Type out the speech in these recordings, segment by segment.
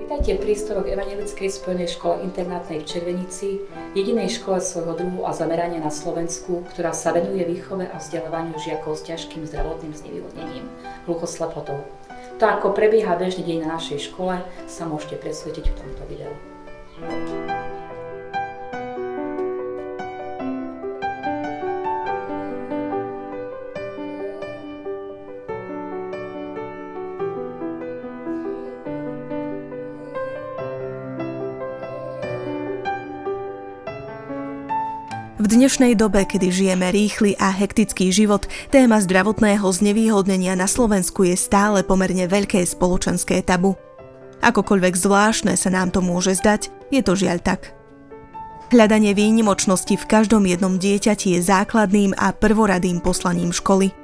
Vítajte v priestoroch Evangelickej spojenej škole internátnej v Červenici, jedinej škole svojho druhu a zamerania na Slovensku, ktorá sa venuje výchove a vzdelávaniu žiakov s ťažkým zdravotným znevýhodnením, hluchoslepotou. To, ako prebieha bežný deň na našej škole, sa môžete presvedčiť v tomto videu. V dnešnej dobe, kedy žijeme rýchly a hektický život, téma zdravotného znevýhodnenia na Slovensku je stále pomerne veľké spoločenské tabu. Akokoľvek zvláštne sa nám to môže zdať, je to žiaľ tak. Hľadanie výnimočnosti v každom jednom dieťati je základným a prvoradým poslaním školy.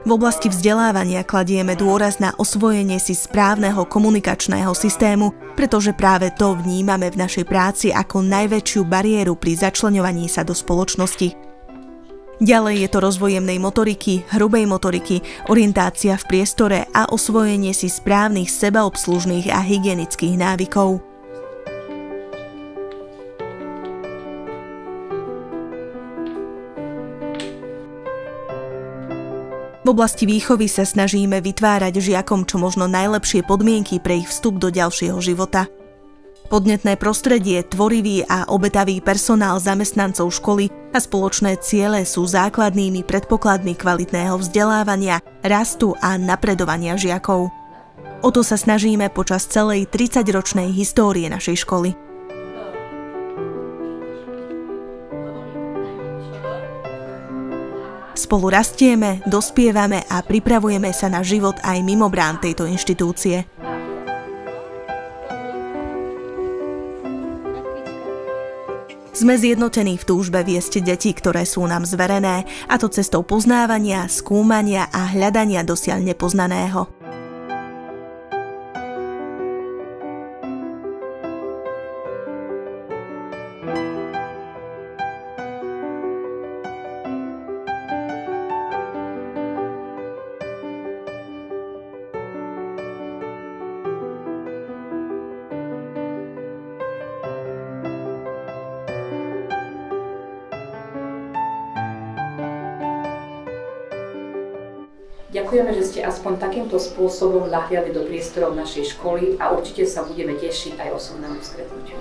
V oblasti vzdelávania kladieme dôraz na osvojenie si správneho komunikačného systému, pretože práve to vnímame v našej práci ako najväčšiu bariéru pri začleňovaní sa do spoločnosti. Ďalej je to rozvoj jemnej motoriky, hrubej motoriky, orientácia v priestore a osvojenie si správnych sebaobslužných a hygienických návykov. V oblasti výchovy sa snažíme vytvárať žiakom čo možno najlepšie podmienky pre ich vstup do ďalšieho života. Podnetné prostredie, tvorivý a obetavý personál zamestnancov školy a spoločné ciele sú základnými predpokladmi kvalitného vzdelávania, rastu a napredovania žiakov. O to sa snažíme počas celej 30-ročnej histórie našej školy. Spolu rastieme, dospievame a pripravujeme sa na život aj mimo brán tejto inštitúcie. Sme zjednotení v túžbe viesť deti, ktoré sú nám zverené, a to cestou poznávania, skúmania a hľadania dosiaľ nepoznaného. Ďakujeme, že ste aspoň takýmto spôsobom nahliadli do priestorov našej školy a určite sa budeme tešiť aj osobnému stretnutiu.